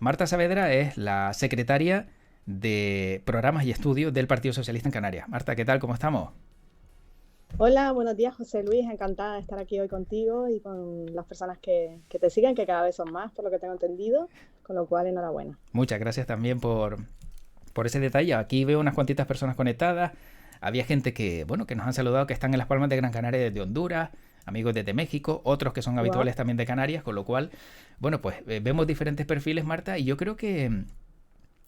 Marta Saavedra es la secretaria de Programas y Estudios del Partido Socialista en Canarias. Marta, ¿qué tal? ¿Cómo estamos? Hola, buenos días, José Luis. Encantada de estar aquí hoy contigo y con las personas que te siguen, que cada vez son más, por lo que tengo entendido, con lo cual enhorabuena. Muchas gracias también por ese detalle. Aquí veo unas cuantitas personas conectadas. Había gente que nos han saludado, que están en las Palmas de Gran Canaria desde Honduras, amigos desde México, otros que son Wow. habituales también de Canarias, con lo cual, vemos diferentes perfiles, Marta, y yo creo que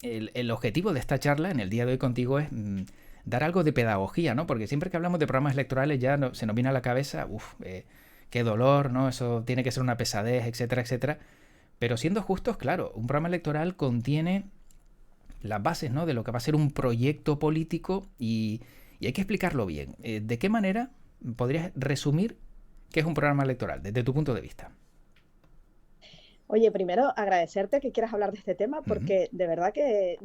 el objetivo de esta charla en el día de hoy contigo es dar algo de pedagogía, ¿no? Porque siempre que hablamos de programas electorales ya se nos viene a la cabeza, qué dolor, ¿no? Eso tiene que ser una pesadez, etcétera, etcétera. Pero siendo justos, claro, un programa electoral contiene las bases, ¿no? De lo que va a ser un proyecto político y hay que explicarlo bien. ¿De qué manera podrías resumir qué es un programa electoral desde tu punto de vista? Oye, primero agradecerte que quieras hablar de este tema Uh -huh. porque de verdad que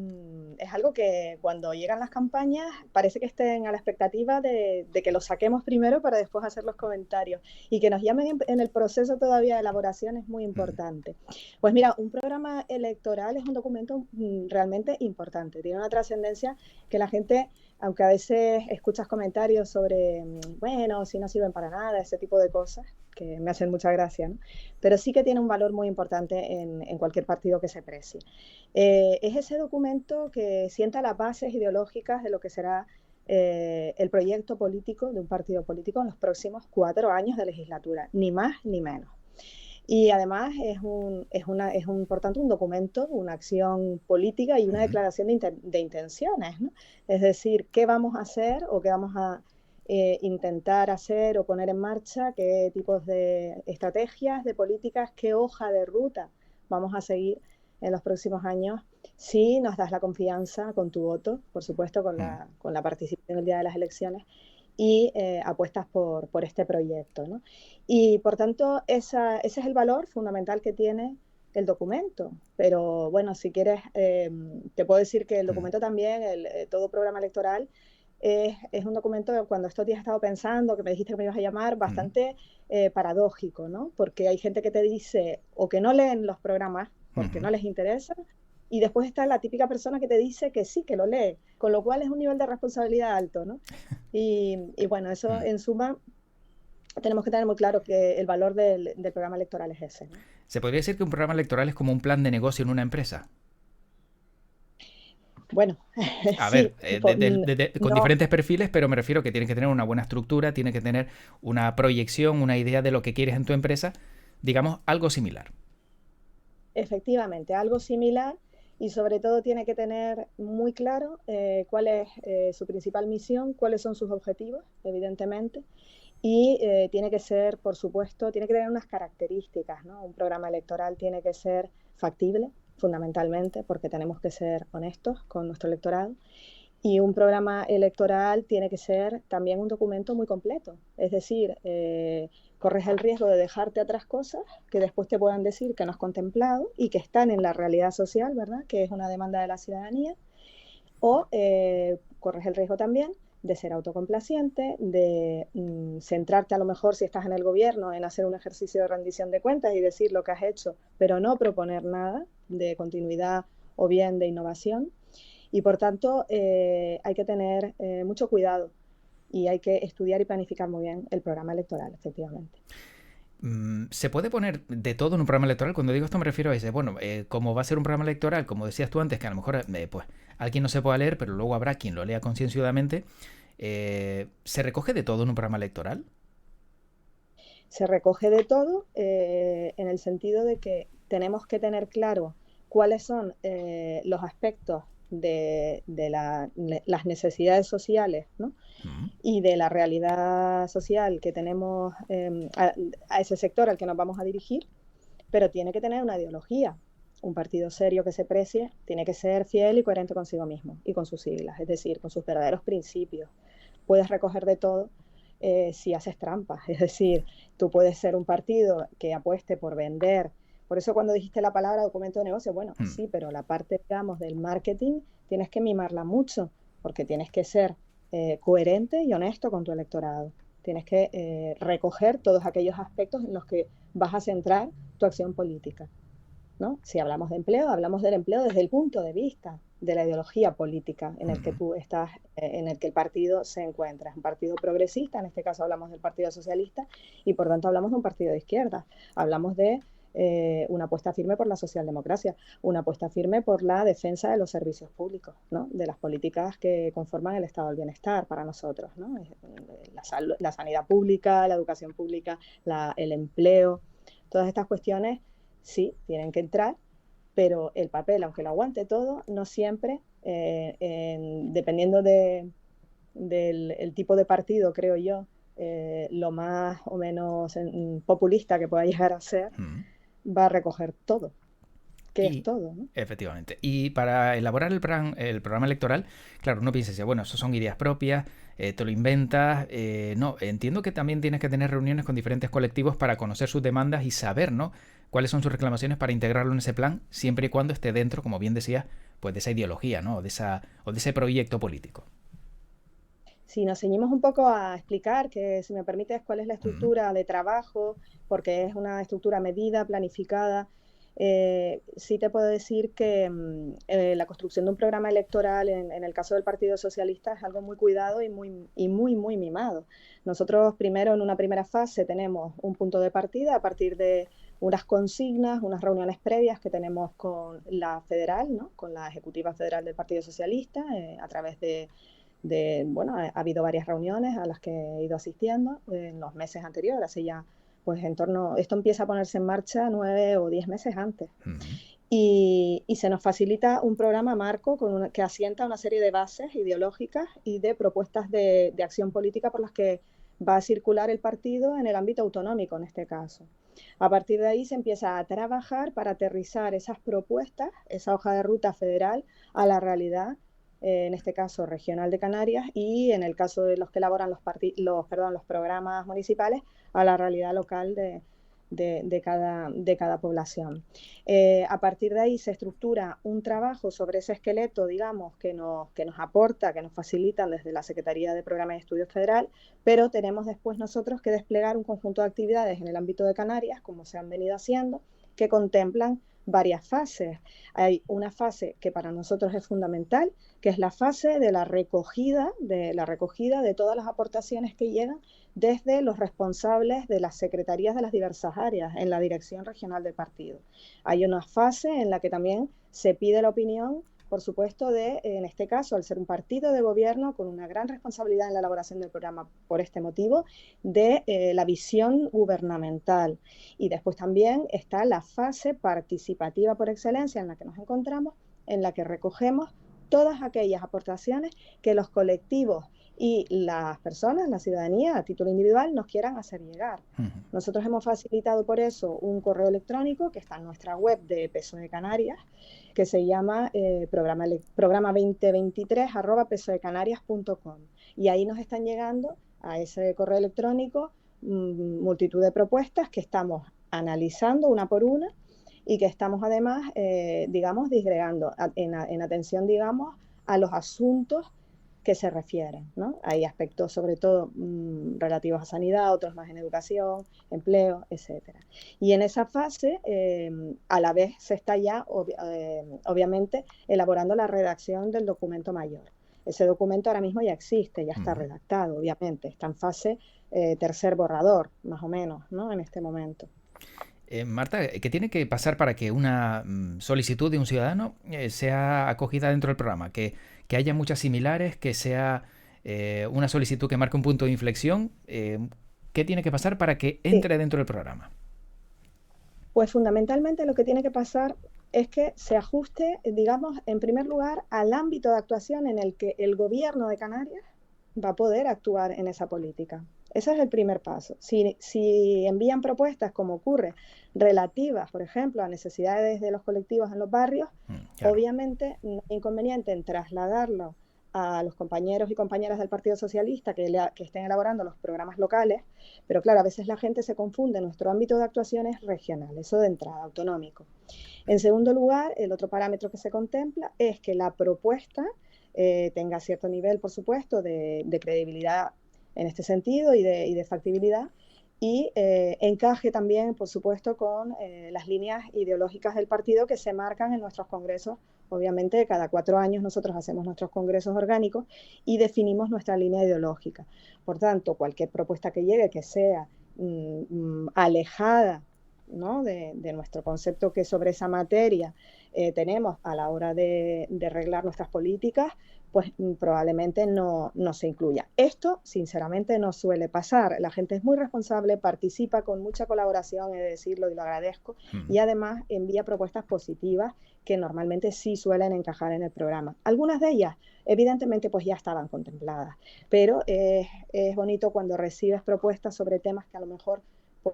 es algo que cuando llegan las campañas parece que estén a la expectativa de que lo saquemos primero para después hacer los comentarios y que nos llamen en el proceso todavía de elaboración es muy Uh -huh. importante. Pues mira, un programa electoral es un documento realmente importante, tiene una trascendencia que la gente, aunque a veces escuchas comentarios sobre, bueno, si no sirven para nada, ese tipo de cosas, que me hacen mucha gracia, ¿no? Pero sí que tiene un valor muy importante en cualquier partido que se precie. Es ese documento que sienta las bases ideológicas de lo que será el proyecto político de un partido político en los próximos 4 años de legislatura, ni más ni menos. Y además por tanto, un documento, una acción política y Uh una -huh. declaración de intenciones, ¿no? Es decir, qué vamos a hacer o qué vamos a intentar hacer o poner en marcha, qué tipos de estrategias, de políticas, qué hoja de ruta vamos a seguir en los próximos años si nos das la confianza con tu voto, por supuesto, Uh -huh. con la participación el día de las elecciones y apuestas por este proyecto, ¿no? Y por tanto, ese es el valor fundamental que tiene el documento. Pero bueno, si quieres, te puedo decir que el documento también, todo programa electoral, es un documento que cuando estos días he estado pensando, que me dijiste que me ibas a llamar, Uh -huh. bastante paradójico, ¿no? Porque hay gente que te dice o que no leen los programas Uh porque -huh. no les interesa, y después está la típica persona que te dice que sí, que lo lee, con lo cual es un nivel de responsabilidad alto, ¿no? Y bueno, Uh eso -huh. en suma tenemos que tener muy claro que el valor del programa electoral es ese, ¿no? ¿Se podría decir que un programa electoral es como un plan de negocio en una empresa? Bueno, A ver, sí, con no, diferentes perfiles, pero me refiero que tiene que tener una buena estructura, tiene que tener una proyección, una idea de lo que quieres en tu empresa, digamos, algo similar. efectivamente, algo similar y sobre todo tiene que tener muy claro cuál es su principal misión, cuáles son sus objetivos, evidentemente, y tiene que ser, por supuesto, tiene que tener unas características, ¿no? Un programa electoral tiene que ser factible, fundamentalmente, porque tenemos que ser honestos con nuestro electorado. Y un programa electoral tiene que ser también un documento muy completo. Es decir, corres el riesgo de dejarte atrás cosas que después te puedan decir que no has contemplado y que están en la realidad social, ¿verdad? Que es una demanda de la ciudadanía. O corres el riesgo también de ser autocomplaciente, de centrarte a lo mejor si estás en el gobierno en hacer un ejercicio de rendición de cuentas y decir lo que has hecho, pero no proponer nada de continuidad o bien de innovación. Y por tanto hay que tener mucho cuidado y hay que estudiar y planificar muy bien el programa electoral, efectivamente. ¿Se puede poner de todo en un programa electoral? Cuando digo esto me refiero a ese, como va a ser un programa electoral, como decías tú antes, que a lo mejor pues alguien no se pueda leer, pero luego habrá quien lo lea concienciadamente, ¿se recoge de todo en un programa electoral? Se recoge de todo en el sentido de que tenemos que tener claro cuáles son los aspectos las necesidades sociales, ¿no? Mm. Y de la realidad social que tenemos a ese sector al que nos vamos a dirigir, pero tiene que tener una ideología. Un partido serio que se precie tiene que ser fiel y coherente consigo mismo y con sus siglas, es decir, con sus verdaderos principios. Puedes recoger de todo si haces trampas, es decir, tú puedes ser un partido que apueste por vender. Por eso cuando dijiste la palabra documento de negocio, bueno, Mm. sí, pero la parte, digamos, del marketing tienes que mimarla mucho, porque tienes que ser coherente y honesto con tu electorado. Tienes que recoger todos aquellos aspectos en los que vas a centrar tu acción política. ¿no? Si hablamos de empleo, hablamos del empleo desde el punto de vista de la ideología política en el que tú estás, en el que el partido se encuentra. Es un partido progresista, en este caso hablamos del Partido Socialista, y por tanto hablamos de un partido de izquierda. Hablamos de una apuesta firme por la socialdemocracia, una apuesta firme por la defensa de los servicios públicos, ¿no? De las políticas que conforman el estado del bienestar para nosotros, ¿no? La sanidad pública, la educación pública, el empleo, todas estas cuestiones sí tienen que entrar, pero el papel, aunque lo aguante todo, no siempre, dependiendo del tipo de partido, creo yo, lo más o menos populista que pueda llegar a ser, va a recoger todo, que es todo, ¿no? Efectivamente. Y para elaborar el programa electoral, claro, uno piensa, bueno, eso son ideas propias, te lo inventas. No, entiendo que también tienes que tener reuniones con diferentes colectivos para conocer sus demandas y saber, ¿no?, cuáles son sus reclamaciones para integrarlo en ese plan, siempre y cuando esté dentro, como bien decías, pues de esa ideología, ¿no?, o de ese proyecto político. Si nos ceñimos un poco a explicar, que si me permites, cuál es la estructura de trabajo, porque es una estructura medida, planificada, sí te puedo decir que la construcción de un programa electoral en el caso del Partido Socialista es algo muy cuidado y muy mimado. Nosotros primero, en una primera fase, tenemos un punto de partida a partir de unas consignas, unas reuniones previas que tenemos con la federal, ¿no?, con la ejecutiva federal del Partido Socialista, a través bueno, ha habido varias reuniones a las que he ido asistiendo en los meses anteriores, así ya, pues esto empieza a ponerse en marcha 9 o 10 meses antes. Y se nos facilita un programa marco que asienta una serie de bases ideológicas y de propuestas de acción política por las que va a circular el partido en el ámbito autonómico, en este caso. A partir de ahí se empieza a trabajar para aterrizar esas propuestas, esa hoja de ruta federal, a la realidad, en este caso regional de Canarias, y en el caso de los que elaboran los programas municipales, a la realidad local de cada población. A partir de ahí se estructura un trabajo sobre ese esqueleto, digamos, que nos aporta, que nos facilitan desde la Secretaría de Programa y Estudios Federal, pero tenemos después nosotros que desplegar un conjunto de actividades en el ámbito de Canarias, como se han venido haciendo, que contemplan varias fases. Hay una fase que para nosotros es fundamental, que es la fase de la recogida de todas las aportaciones que llegan desde los responsables de las secretarías de las diversas áreas en la dirección regional del partido. Hay una fase en la que también se pide la opinión, por supuesto, en este caso, al ser un partido de gobierno con una gran responsabilidad en la elaboración del programa por este motivo, de la visión gubernamental. Y después también está la fase participativa por excelencia en la que nos encontramos, en la que recogemos todas aquellas aportaciones que los colectivos y las personas, la ciudadanía a título individual, nos quieran hacer llegar. Nosotros hemos facilitado por eso un correo electrónico que está en nuestra web de PSOE Canarias, que se llama programa 2023@psoecanarias.com, y ahí nos están llegando a ese correo electrónico multitud de propuestas que estamos analizando una por una y que estamos además, digamos, disgregando en atención, digamos, a los asuntos que se refieren, ¿no? Hay aspectos sobre todo relativos a sanidad, otros más en educación, empleo, etcétera. Y en esa fase, a la vez se está ya, obviamente, elaborando la redacción del documento mayor. Ese documento ahora mismo ya existe, ya está redactado, obviamente, está en fase tercer borrador, más o menos, ¿no?, en este momento. Marta, ¿qué tiene que pasar para que una solicitud de un ciudadano sea acogida dentro del programa? Que haya muchas similares, que sea una solicitud que marque un punto de inflexión. ¿Qué tiene que pasar para que entre dentro del programa? Pues fundamentalmente lo que tiene que pasar es que se ajuste, digamos, en primer lugar, al ámbito de actuación en el que el gobierno de Canarias va a poder actuar en esa política. Ese es el primer paso. Si envían propuestas, como ocurre, relativas, por ejemplo, a necesidades de los colectivos en los barrios, claro, obviamente no hay inconveniente en trasladarlo a los compañeros y compañeras del Partido Socialista que estén elaborando los programas locales, pero claro, a veces la gente se confunde, nuestro ámbito de actuación es regional, eso de entrada, autonómico. En segundo lugar, el otro parámetro que se contempla es que la propuesta tenga cierto nivel, por supuesto, de credibilidad en este sentido y de factibilidad, y encaje también, por supuesto, con las líneas ideológicas del partido que se marcan en nuestros congresos. Obviamente, cada 4 años nosotros hacemos nuestros congresos orgánicos y definimos nuestra línea ideológica. Por tanto, cualquier propuesta que llegue que sea alejada, ¿no?, de nuestro concepto que sobre esa materia tenemos a la hora de arreglar nuestras políticas, pues probablemente no se incluya. Esto, sinceramente, no suele pasar. La gente es muy responsable, participa con mucha colaboración, he de decirlo y lo agradezco, y además envía propuestas positivas que normalmente sí suelen encajar en el programa. Algunas de ellas, evidentemente, pues ya estaban contempladas, pero es bonito cuando recibes propuestas sobre temas que a lo mejor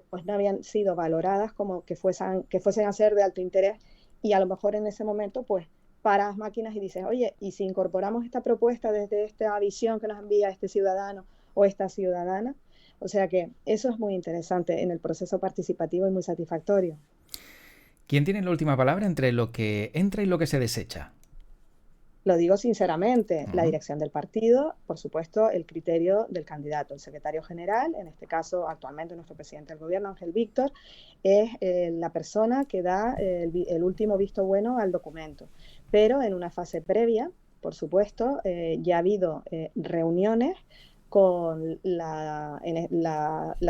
pues no habían sido valoradas como que fuesen a ser de alto interés, y a lo mejor en ese momento pues paras máquinas y dices, oye, ¿y si incorporamos esta propuesta desde esta visión que nos envía este ciudadano o esta ciudadana? O sea que eso es muy interesante en el proceso participativo y muy satisfactorio. ¿Quién tiene la última palabra entre lo que entra y lo que se desecha? Lo digo sinceramente, la dirección del partido, por supuesto, el criterio del candidato, el secretario general, en este caso actualmente nuestro presidente del gobierno, Ángel Víctor, es la persona que da el último visto bueno al documento. Pero en una fase previa, por supuesto, ya ha habido reuniones con la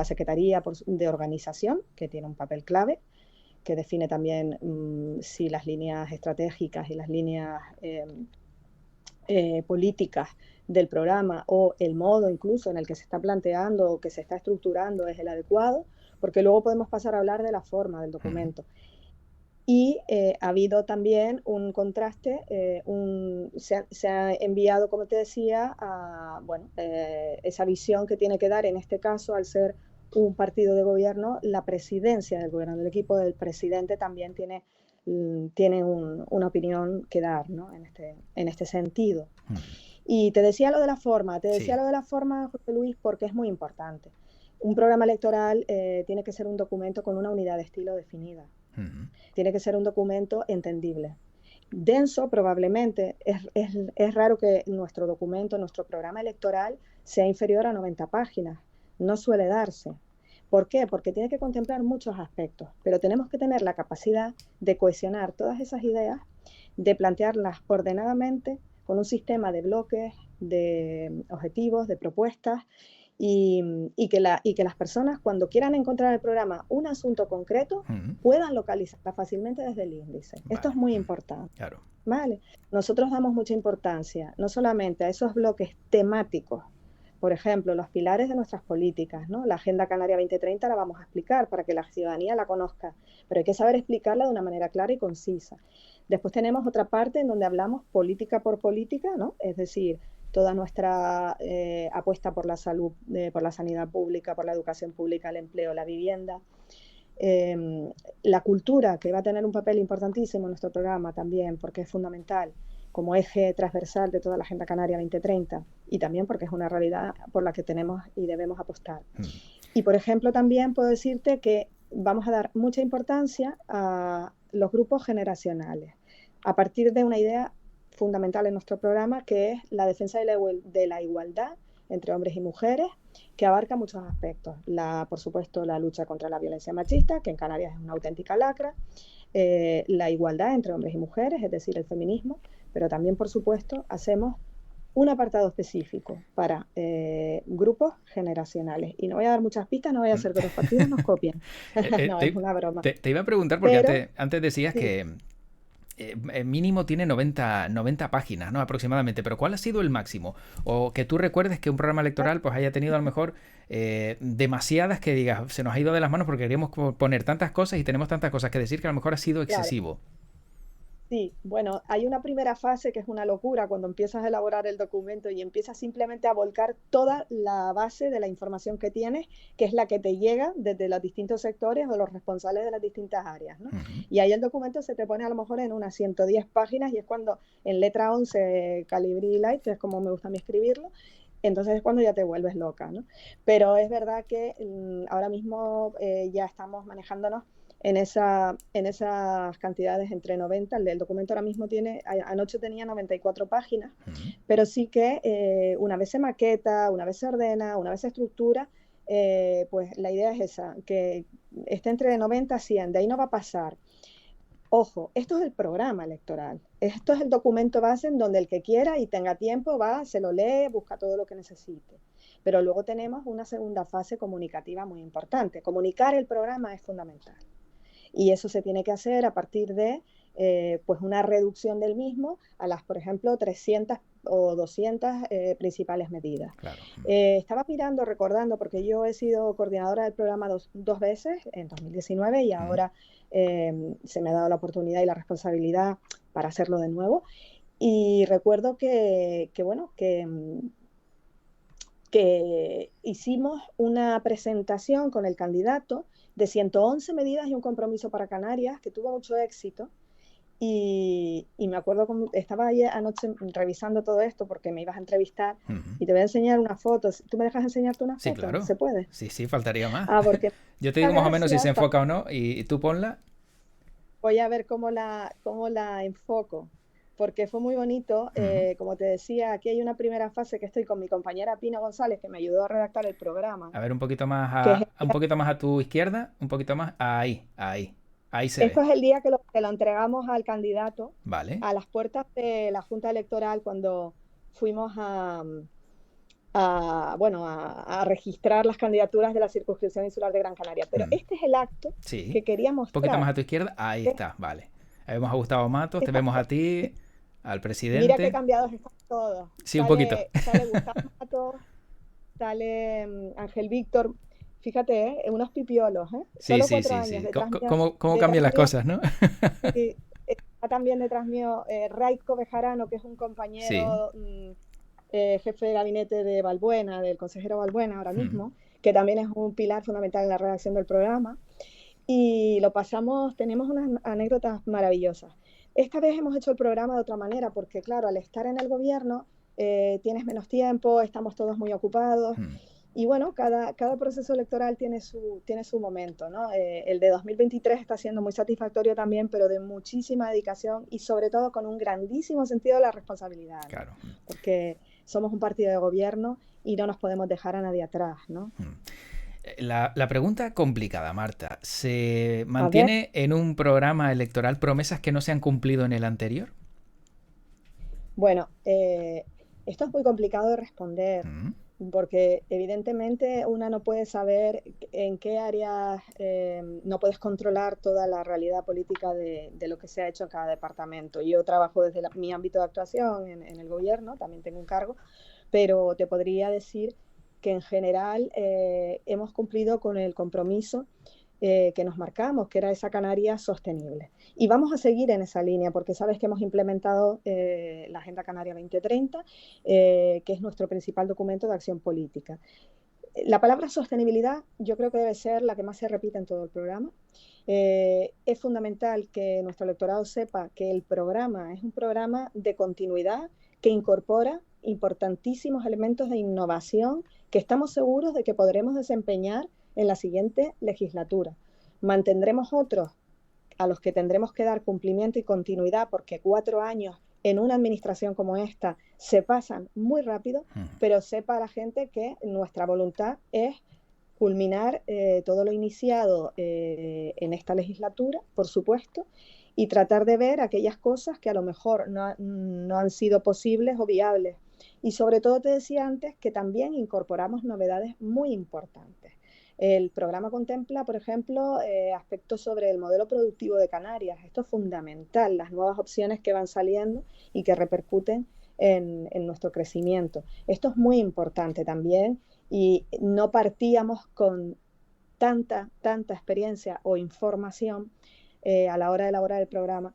Secretaría de Organización, que tiene un papel clave, que define también si las líneas estratégicas y las líneas políticas del programa o el modo incluso en el que se está planteando o que se está estructurando es el adecuado, porque luego podemos pasar a hablar de la forma del documento. Y ha habido también un contraste, se ha enviado, como te decía, esa visión que tiene que dar, en este caso, al ser un partido de gobierno, la presidencia del gobierno, el equipo del presidente también tiene una opinión que dar, ¿no?, en este sentido. Y te decía lo de la forma, José Luis, porque es muy importante. Un programa electoral tiene que ser un documento con una unidad de estilo definida. Tiene que ser un documento entendible. Denso, probablemente. Es raro que nuestro documento, nuestro programa electoral, sea inferior a 90 páginas. No suele darse. ¿Por qué? Porque tiene que contemplar muchos aspectos, pero tenemos que tener la capacidad de cohesionar todas esas ideas, de plantearlas ordenadamente, con un sistema de bloques, de objetivos, de propuestas, y que las personas, cuando quieran encontrar en el programa un asunto concreto, puedan localizarla fácilmente desde el índice. Vale. Esto es muy importante. Claro. ¿Vale? Nosotros damos mucha importancia no solamente a esos bloques temáticos, por ejemplo, los pilares de nuestras políticas, ¿no? La Agenda Canaria 2030 la vamos a explicar para que la ciudadanía la conozca, pero hay que saber explicarla de una manera clara y concisa. Después tenemos otra parte en donde hablamos política por política, ¿no? Es decir, toda nuestra apuesta por la salud, por la sanidad pública, por la educación pública, el empleo, la vivienda, la cultura, que va a tener un papel importantísimo en nuestro programa también, porque es fundamental como eje transversal de toda la Agenda Canaria 2030, y también porque es una realidad por la que tenemos y debemos apostar. Y, por ejemplo, también puedo decirte que vamos a dar mucha importancia a los grupos generacionales, a partir de una idea fundamental en nuestro programa, que es la defensa de la igualdad entre hombres y mujeres, que abarca muchos aspectos. Por supuesto, la lucha contra la violencia machista, que en Canarias es una auténtica lacra, la igualdad entre hombres y mujeres, es decir, el feminismo, pero también, por supuesto, hacemos un apartado específico para grupos generacionales. Y no voy a dar muchas pistas, no voy a hacer que los partidos nos copien. No, es una broma. Te iba a preguntar, porque pero, antes decías, sí, que mínimo tiene 90 páginas, ¿no?, aproximadamente, pero ¿cuál ha sido el máximo? O que tú recuerdes que un programa electoral pues haya tenido a lo mejor demasiadas, que digas, se nos ha ido de las manos porque queríamos poner tantas cosas y tenemos tantas cosas que decir, que a lo mejor ha sido excesivo. Claro. Sí, bueno, hay una primera fase que es una locura cuando empiezas a elaborar el documento y empiezas simplemente a volcar toda la base de la información que tienes, que es la que te llega desde los distintos sectores o los responsables de las distintas áreas, ¿no? Y ahí el documento se te pone a lo mejor en unas 110 páginas, y es cuando en letra 11 Calibri Light, que es como me gusta a mí escribirlo, entonces es cuando ya te vuelves loca, ¿no? Pero es verdad que ahora mismo ya estamos manejándonos en esas cantidades entre 90, el documento ahora mismo anoche tenía 94 páginas, pero sí que una vez se maqueta, una vez se ordena, una vez se estructura, pues la idea es esa, que esté entre 90 a 100, de ahí no va a pasar. Ojo, esto es el programa electoral, esto es el documento base en donde el que quiera y tenga tiempo va, se lo lee, busca todo lo que necesite. Pero luego tenemos una segunda fase comunicativa muy importante. Comunicar el programa es fundamental. Y eso se tiene que hacer a partir de pues una reducción del mismo a las, por ejemplo, 300 o 200 principales medidas. Claro. Estaba mirando, recordando, porque yo he sido coordinadora del programa dos veces, en 2019, y ahora se me ha dado la oportunidad y la responsabilidad para hacerlo de nuevo. Y recuerdo que hicimos una presentación con el candidato de 111 medidas y un compromiso para Canarias, que tuvo mucho éxito. Y me acuerdo, estaba ayer anoche revisando todo esto porque me ibas a entrevistar y te voy a enseñar una foto. ¿Tú me dejas enseñarte una foto? Sí, claro. ¿Se puede? Sí, faltaría más. Porque yo te digo más o menos si se enfoca o no y tú ponla. Voy a ver cómo la enfoco, porque fue muy bonito. Como te decía, aquí hay una primera fase que estoy con mi compañera Pina González, que me ayudó a redactar el programa. A ver, un poquito más a tu izquierda, un poquito más. Ahí se Esto ve. es el día que lo entregamos al candidato, vale, a las puertas de la Junta Electoral, cuando fuimos a registrar las candidaturas de la circunscripción insular de Gran Canaria. Pero este es el acto que quería mostrar. Un poquito más a tu izquierda, ahí está, vale. Ahí vemos a Gustavo Matos, te vemos a ti, al presidente. Mira qué cambiados están todos. Sí, un poquito. Sale Gustavo Matos, sale Ángel Víctor. Fíjate, unos pipiolos, ¿eh? Sí, Solo sí, 4 sí. años. ¿Cómo cambian las cosas, no? Sí, está también detrás mío Raico Bejarano, que es un compañero, jefe de gabinete de Balbuena, del consejero Balbuena ahora mismo, que también es un pilar fundamental en la redacción del programa. Y lo pasamos, tenemos unas anécdotas maravillosas. Esta vez hemos hecho el programa de otra manera, porque claro, al estar en el gobierno tienes menos tiempo, estamos todos muy ocupados. Y bueno, cada proceso electoral tiene su momento, ¿no? El de 2023 está siendo muy satisfactorio también, pero de muchísima dedicación y sobre todo con un grandísimo sentido de la responsabilidad, ¿no? Claro. Porque somos un partido de gobierno y no nos podemos dejar a nadie atrás, ¿no? La pregunta complicada, Marta. ¿Se mantiene en un programa electoral promesas que no se han cumplido en el anterior? Bueno, esto es muy complicado de responder. Porque evidentemente una no puede saber en qué áreas, no puedes controlar toda la realidad política de lo que se ha hecho en cada departamento. Yo trabajo desde mi ámbito de actuación en el gobierno, también tengo un cargo, pero te podría decir que en general hemos cumplido con el compromiso que nos marcamos, que era esa Canarias sostenible. Y vamos a seguir en esa línea, porque sabes que hemos implementado la Agenda Canaria 2030, que es nuestro principal documento de acción política. La palabra sostenibilidad yo creo que debe ser la que más se repite en todo el programa. Es fundamental que nuestro electorado sepa que el programa es un programa de continuidad que incorpora importantísimos elementos de innovación que estamos seguros de que podremos desempeñar en la siguiente legislatura. Mantendremos otros a los que tendremos que dar cumplimiento y continuidad, porque 4 años en una administración como esta se pasan muy rápido, pero sepa la gente que nuestra voluntad es culminar todo lo iniciado en esta legislatura, por supuesto, y tratar de ver aquellas cosas que a lo mejor no han sido posibles o viables. Y sobre todo te decía antes que también incorporamos novedades muy importantes. El programa contempla, por ejemplo, aspectos sobre el modelo productivo de Canarias. Esto es fundamental, las nuevas opciones que van saliendo y que repercuten en nuestro crecimiento. Esto es muy importante también y no partíamos con tanta experiencia o información a la hora de elaborar el programa,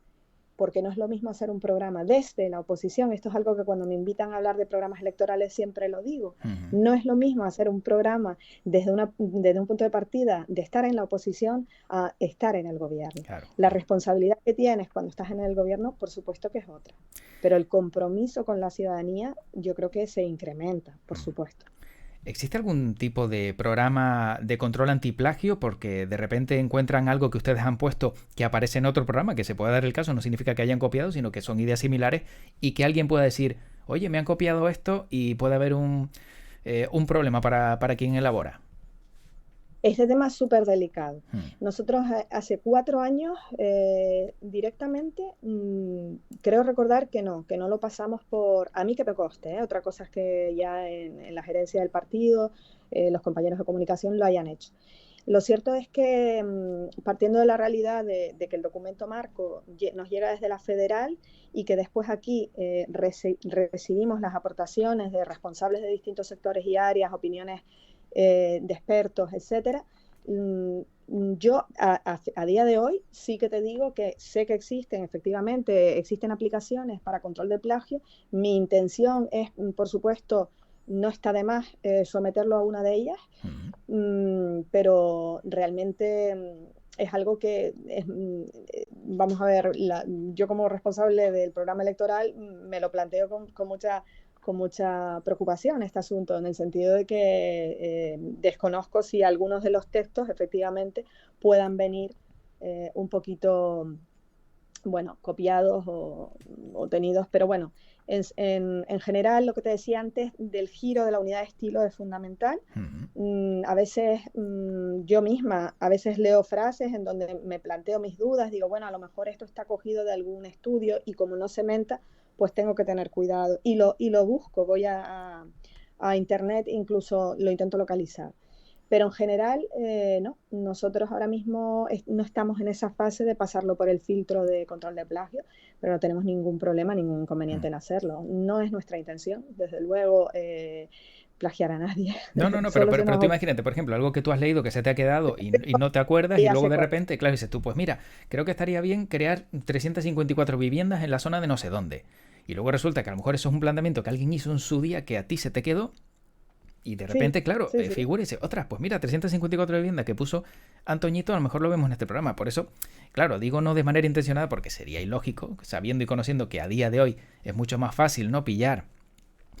porque no es lo mismo hacer un programa desde la oposición. Esto es algo que cuando me invitan a hablar de programas electorales siempre lo digo. No es lo mismo hacer un programa desde un punto de partida de estar en la oposición a estar en el gobierno. Claro. La responsabilidad que tienes cuando estás en el gobierno, por supuesto que es otra. Pero el compromiso con la ciudadanía yo creo que se incrementa, por supuesto. ¿Existe algún tipo de programa de control antiplagio? Porque de repente encuentran algo que ustedes han puesto que aparece en otro programa, que se puede dar el caso, no significa que hayan copiado, sino que son ideas similares y que alguien pueda decir, oye, me han copiado esto y puede haber un problema para quien elabora. Este tema es súper delicado. Nosotros hace 4 años directamente, creo recordar que no lo pasamos por, a mí que me conste, otra cosa es que ya en la gerencia del partido los compañeros de comunicación lo hayan hecho. Lo cierto es que partiendo de la realidad de que el documento marco nos llega desde la federal y que después aquí recibimos las aportaciones de responsables de distintos sectores y áreas, opiniones de expertos, etcétera. Yo a día de hoy sí que te digo que sé que efectivamente existen aplicaciones para control de plagio. Mi intención es, por supuesto, no está de más someterlo a una de ellas, pero realmente es algo que vamos a ver, yo como responsable del programa electoral me lo planteo con mucha preocupación este asunto, en el sentido de que desconozco si algunos de los textos efectivamente puedan venir un poquito, bueno, copiados o tenidos, pero bueno, en general lo que te decía antes del giro de la unidad de estilo es fundamental. A veces yo misma, a veces leo frases en donde me planteo mis dudas, digo, bueno, a lo mejor esto está cogido de algún estudio y como no se menta, pues tengo que tener cuidado. Y lo busco, voy a internet, incluso lo intento localizar. Pero en general, no, nosotros ahora mismo no estamos en esa fase de pasarlo por el filtro de control de plagio, pero no tenemos ningún problema, ningún inconveniente en hacerlo. No es nuestra intención, desde luego, plagiar a nadie. No, no, no, Solo se pero tú nos imagínate, por ejemplo, algo que tú has leído que se te ha quedado y no te acuerdas y ocurría luego hace de 4. repente, claro, dices tú, pues mira, creo que estaría bien crear 354 viviendas en la zona de no sé dónde. Y luego resulta que a lo mejor eso es un planteamiento que alguien hizo en su día que a ti se te quedó y de Sí, repente, claro, sí, sí. figura y dice, otras, pues mira, 354 viviendas que puso Antoñito, a lo mejor lo vemos en este programa. Por eso, claro, digo no de manera intencionada porque sería ilógico, sabiendo y conociendo que a día de hoy es mucho más fácil no pillar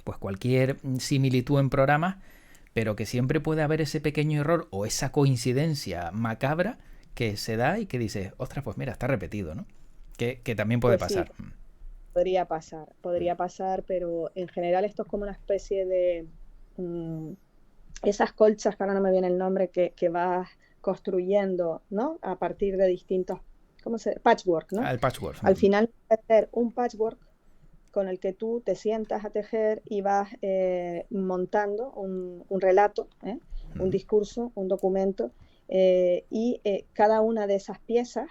pues cualquier similitud en programas, pero que siempre puede haber ese pequeño error o esa coincidencia macabra que se da y que dices, ostras, pues mira, está repetido, ¿no? Que también puede Pues sí, pasar. podría pasar, pero en general esto es como una especie de mm, esas colchas, que ahora no me viene el nombre, que vas construyendo, ¿no? A partir de distintos, patchwork, ¿no? Ah, el patchwork. Al final va a ser un patchwork con el que tú te sientas a tejer y vas montando un relato, un discurso, un documento, y cada una de esas piezas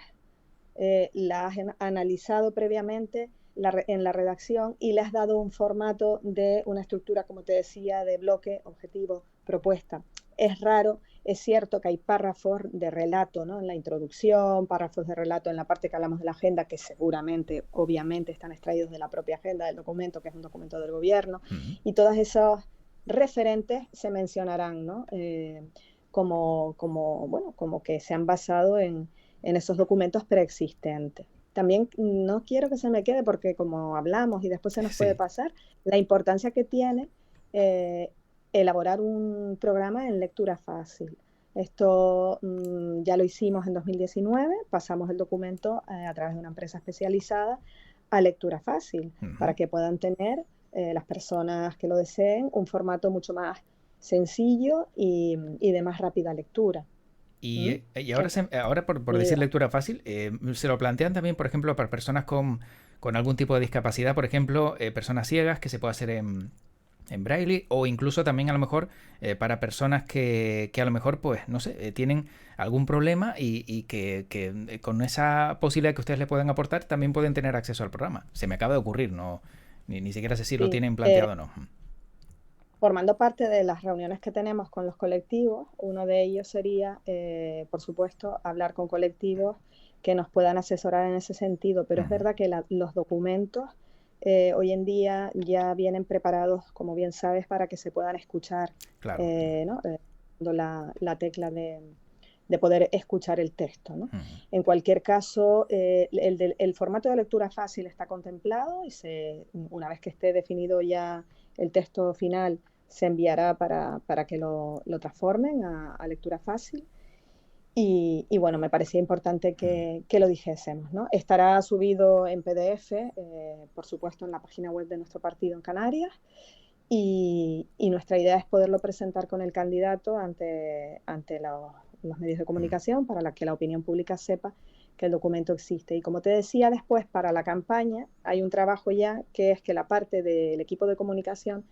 la has analizado previamente en la redacción y le has dado un formato de una estructura, como te decía, de bloque, objetivo, propuesta. Es raro, es cierto que hay párrafos de relato, ¿no? En la introducción, párrafos de relato en la parte que hablamos de la agenda, que seguramente, obviamente, están extraídos de la propia agenda del documento, que es un documento del gobierno, y todos esos referentes se mencionarán, ¿no? Como que se han basado en esos documentos preexistentes. También no quiero que se me quede porque como hablamos y después se nos puede Sí. pasar, la importancia que tiene elaborar un programa en lectura fácil. Esto ya lo hicimos en 2019, pasamos el documento a través de una empresa especializada a lectura fácil, para que puedan tener las personas que lo deseen un formato mucho más sencillo y de más rápida lectura. Y ahora, ahora por decir lectura fácil, se lo plantean también, por ejemplo, para personas con algún tipo de discapacidad, por ejemplo, personas ciegas, que se puede hacer en braille, o incluso también a lo mejor para personas que a lo mejor, pues, no sé, tienen algún problema y que con esa posibilidad que ustedes le puedan aportar también pueden tener acceso al programa. Se me acaba de ocurrir, no ni siquiera sé si lo Sí, tienen planteado o no. formando parte de las reuniones que tenemos con los colectivos, uno de ellos sería, por supuesto, hablar con colectivos que nos puedan asesorar en ese sentido, pero es verdad que los documentos hoy en día ya vienen preparados, como bien sabes, para que se puedan escuchar, Claro. ¿no? La tecla de poder escuchar el texto, ¿no? En cualquier caso, el formato de lectura fácil está contemplado y una vez que esté definido ya el texto final, se enviará para que lo transformen a lectura fácil. Y bueno, me parecía importante que lo dijésemos, ¿no? Estará subido en PDF, por supuesto, en la página web de nuestro partido en Canarias. y nuestra idea es poderlo presentar con el candidato ante los medios de comunicación para que la opinión pública sepa que el documento existe. Y como te decía después, para la campaña hay un trabajo ya que es que la parte del equipo de comunicación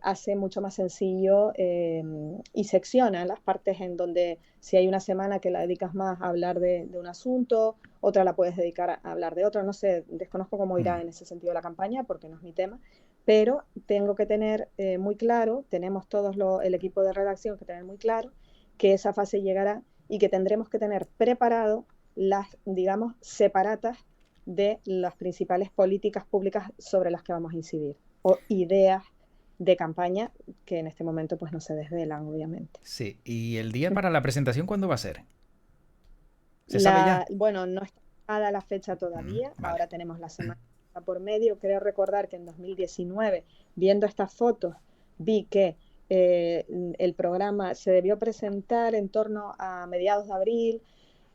hace mucho más sencillo y secciona las partes en donde si hay una semana que la dedicas más a hablar de un asunto, otra la puedes dedicar a hablar de otro. No sé, desconozco cómo irá en ese sentido la campaña porque no es mi tema, pero tengo que tener muy claro, tenemos el equipo de redacción que tener muy claro que esa fase llegará y que tendremos que tener preparado las, digamos, separatas de las principales políticas públicas sobre las que vamos a incidir o ideas de campaña que en este momento pues no se desvelan, obviamente. Sí, ¿y el día para la presentación cuándo va a ser? ¿Se sabe ya? Bueno, no está dada la fecha todavía, Vale. ahora tenemos la semana por medio. Creo recordar que en 2019, viendo estas fotos, vi que el programa se debió presentar en torno a mediados de abril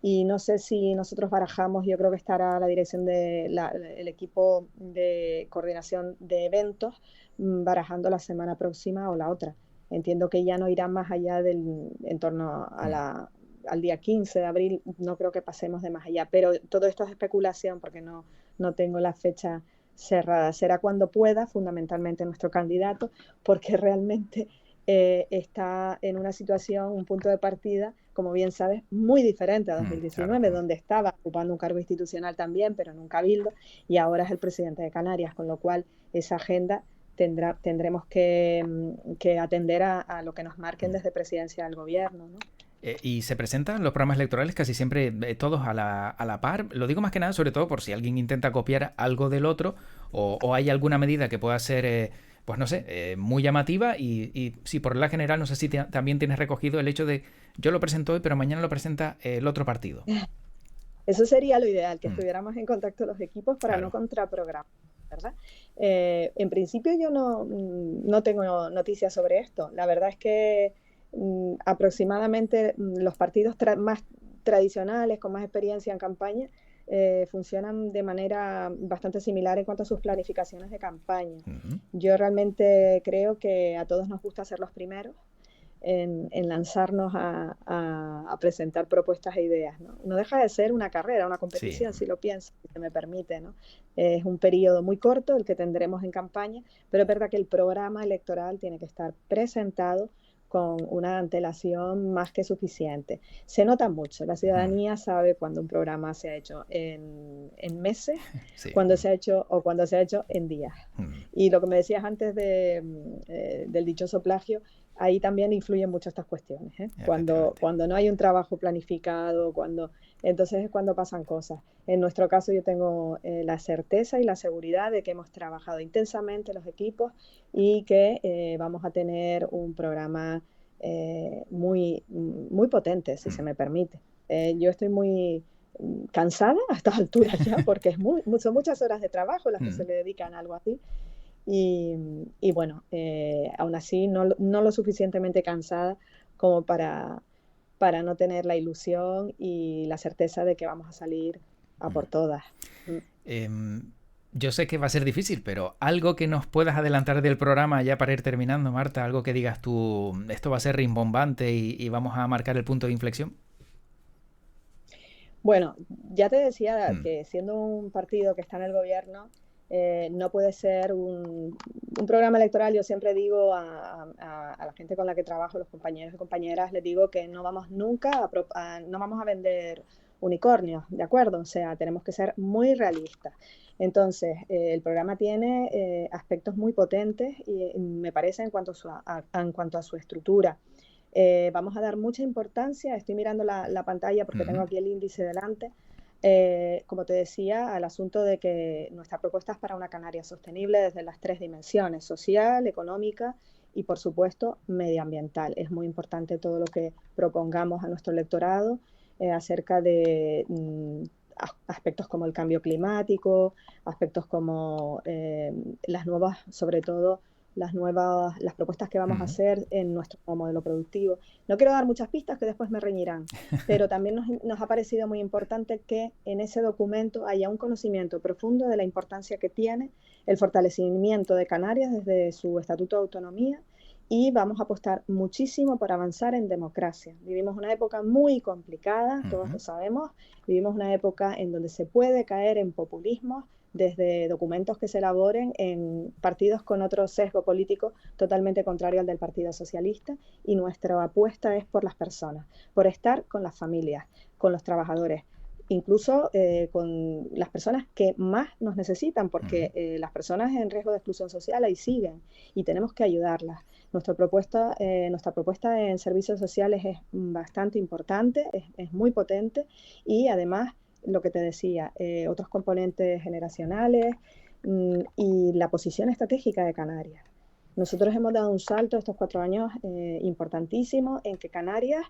y no sé si nosotros barajamos, yo creo que estará la dirección el equipo de coordinación de eventos barajando la semana próxima o la otra. Entiendo que ya no irá más allá en torno al día 15 de abril, no creo que pasemos de más allá, pero todo esto es especulación porque no tengo la fecha cerrada. Será cuando pueda, fundamentalmente nuestro candidato, porque realmente está en una situación, un punto de partida, como bien sabes, muy diferente a Claro. 2019, donde estaba ocupando un cargo institucional también, pero en un cabildo, y ahora es el presidente de Canarias, con lo cual esa agenda tendremos que atender a lo que nos marquen desde presidencia del gobierno, ¿no? Y se presentan los programas electorales casi siempre todos a la par. Lo digo más que nada, sobre todo por si alguien intenta copiar algo del otro o hay alguna medida que pueda ser, pues no sé, muy llamativa. Y si por la general, no sé si también tienes recogido el hecho de yo lo presento hoy, pero mañana lo presenta el otro partido. Eso sería lo ideal, que estuviéramos en contacto los equipos para no Claro. contraprogramar, ¿verdad? En principio yo no tengo noticias sobre esto. La verdad es que aproximadamente los partidos más tradicionales, con más experiencia en campaña, funcionan de manera bastante similar en cuanto a sus planificaciones de campaña. Yo realmente creo que a todos nos gusta ser los primeros en lanzarnos a presentar propuestas e ideas, ¿no? No deja de ser una carrera, una Sí. competición, si lo pienso, si se me permite, ¿no? Es un periodo muy corto el que tendremos en campaña, pero es verdad que el programa electoral tiene que estar presentado con una antelación más que suficiente. Se nota mucho, la ciudadanía sabe cuando un programa se ha hecho en meses, Sí. cuando se ha hecho o cuando se ha hecho en días. Y lo que me decías antes del dichoso plagio, ahí también influyen mucho estas cuestiones, ¿eh? Cuando no hay un trabajo planificado, entonces es cuando pasan cosas. En nuestro caso yo tengo la certeza y la seguridad de que hemos trabajado intensamente los equipos y que vamos a tener un programa muy potente, si se me permite. Yo estoy muy cansada a estas alturas ya, porque son muchas horas de trabajo las que se le dedican a algo así. Y bueno, aún así no lo suficientemente cansada como para no tener la ilusión y la certeza de que vamos a salir a por todas. Yo sé que va a ser difícil, pero algo que nos puedas adelantar del programa ya para ir terminando, Marta, algo que digas tú, esto va a ser rimbombante y vamos a marcar el punto de inflexión. Bueno, ya te decía que siendo un partido que está en el gobierno, no puede ser un programa electoral. Yo siempre digo a la gente con la que trabajo, los compañeros y compañeras, les digo que no vamos nunca no vamos a vender unicornios, ¿de acuerdo? O sea, tenemos que ser muy realistas. Entonces, el programa tiene aspectos muy potentes y me parece en cuanto a su estructura. Vamos a dar mucha importancia, estoy mirando la pantalla porque tengo aquí el índice delante, como te decía, al asunto de que nuestra propuesta es para una Canarias sostenible desde las tres dimensiones: social, económica y, por supuesto, medioambiental. Es muy importante todo lo que propongamos a nuestro electorado acerca de aspectos como el cambio climático, aspectos como las nuevas, sobre todo, las propuestas que vamos a hacer en nuestro nuevo modelo productivo. No quiero dar muchas pistas que después me reñirán, pero también nos ha parecido muy importante que en ese documento haya un conocimiento profundo de la importancia que tiene el fortalecimiento de Canarias desde su Estatuto de Autonomía, y vamos a apostar muchísimo por avanzar en democracia. Vivimos una época muy complicada, todos lo sabemos, vivimos una época en donde se puede caer en populismos, desde documentos que se elaboren en partidos con otro sesgo político totalmente contrario al del Partido Socialista, y nuestra apuesta es por las personas, por estar con las familias, con los trabajadores, incluso con las personas que más nos necesitan, porque las personas en riesgo de exclusión social ahí siguen y tenemos que ayudarlas. Nuestra propuesta en servicios sociales es bastante importante, es muy potente, y además, lo que te decía, otros componentes generacionales y la posición estratégica de Canarias. Nosotros hemos dado un salto estos 4 años importantísimo en que Canarias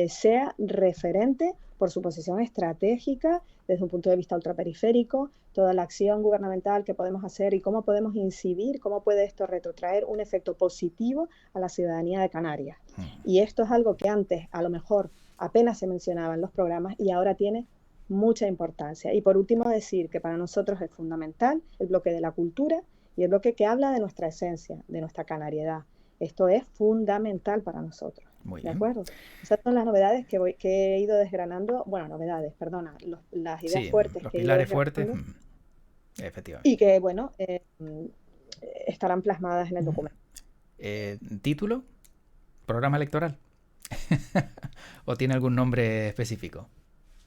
sea referente por su posición estratégica desde un punto de vista ultraperiférico, toda la acción gubernamental que podemos hacer y cómo podemos incidir, cómo puede esto retrotraer un efecto positivo a la ciudadanía de Canarias. Y esto es algo que antes a lo mejor apenas se mencionaba en los programas y ahora tiene mucha importancia. Y por último, decir que para nosotros es fundamental el bloque de la cultura y el bloque que habla de nuestra esencia, de nuestra canariedad. Esto es fundamental para nosotros. Muy ¿De bien. acuerdo? Esas son las novedades que he ido desgranando. Bueno, novedades, perdona, las ideas fuertes. Los que pilares he ido fuertes, efectivamente. y que, bueno, estarán plasmadas en el documento. ¿Título? ¿Programa electoral? ¿O tiene algún nombre específico?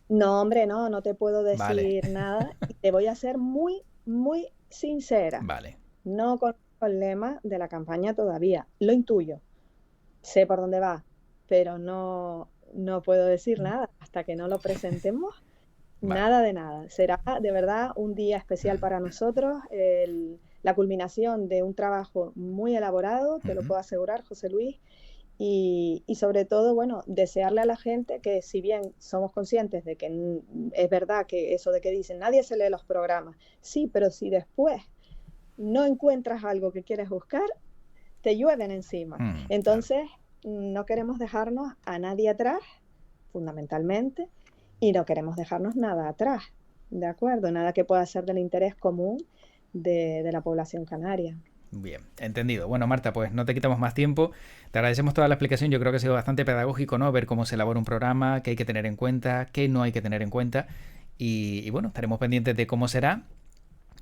No, hombre, no te puedo decir nada. Y te voy a ser muy, muy sincera. Vale. No conozco el lema de la campaña todavía. Lo intuyo. Sé por dónde va, pero no puedo decir nada hasta que no lo presentemos. Nada de nada. Será de verdad un día especial para nosotros, la culminación de un trabajo muy elaborado, te lo puedo asegurar, José Luis, y sobre todo, bueno, desearle a la gente que, si bien somos conscientes de que es verdad que eso de que dicen nadie se lee los programas, sí, pero si después no encuentras algo que quieres buscar, te llueven encima. Entonces, no queremos dejarnos a nadie atrás, fundamentalmente, y no queremos dejarnos nada atrás, ¿de acuerdo? Nada que pueda ser del interés común de la población canaria. Bien, entendido. Bueno, Marta, pues no te quitamos más tiempo. Te agradecemos toda la explicación. Yo creo que ha sido bastante pedagógico, ¿no? Ver cómo se elabora un programa, qué hay que tener en cuenta, qué no hay que tener en cuenta. Y bueno, estaremos pendientes de cómo será.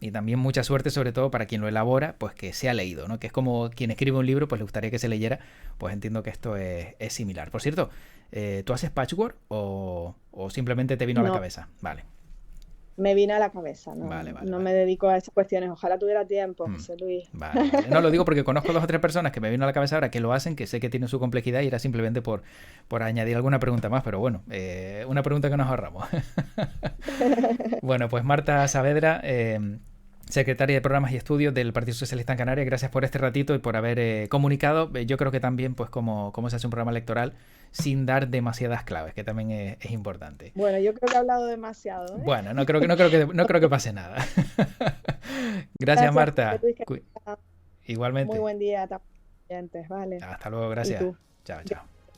Y también mucha suerte, sobre todo para quien lo elabora, pues que se ha leído, ¿no? Que es como quien escribe un libro, pues le gustaría que se leyera. Pues entiendo que esto es similar. Por cierto, ¿tú haces patchwork o simplemente te vino a la cabeza? Vale. Me vino a la cabeza, ¿no? Vale. Me dedico a esas cuestiones. Ojalá tuviera tiempo, José Luis. Vale. No, lo digo porque conozco 2 o 3 personas que me vino a la cabeza ahora que lo hacen, que sé que tienen su complejidad y era simplemente por añadir alguna pregunta más, pero bueno, una pregunta que nos ahorramos. Bueno, pues Marta Saavedra, secretaria de Programas y Estudios del Partido Socialista en Canarias, gracias por este ratito y por haber comunicado. Yo creo que también, pues, cómo se hace un programa electoral sin dar demasiadas claves, que también es importante. Bueno, yo creo que he hablado demasiado, ¿eh? Bueno, no creo que pase nada. Gracias, Marta. Igualmente. Muy buen día a todos los oyentes, vale. Hasta luego, gracias. Chao.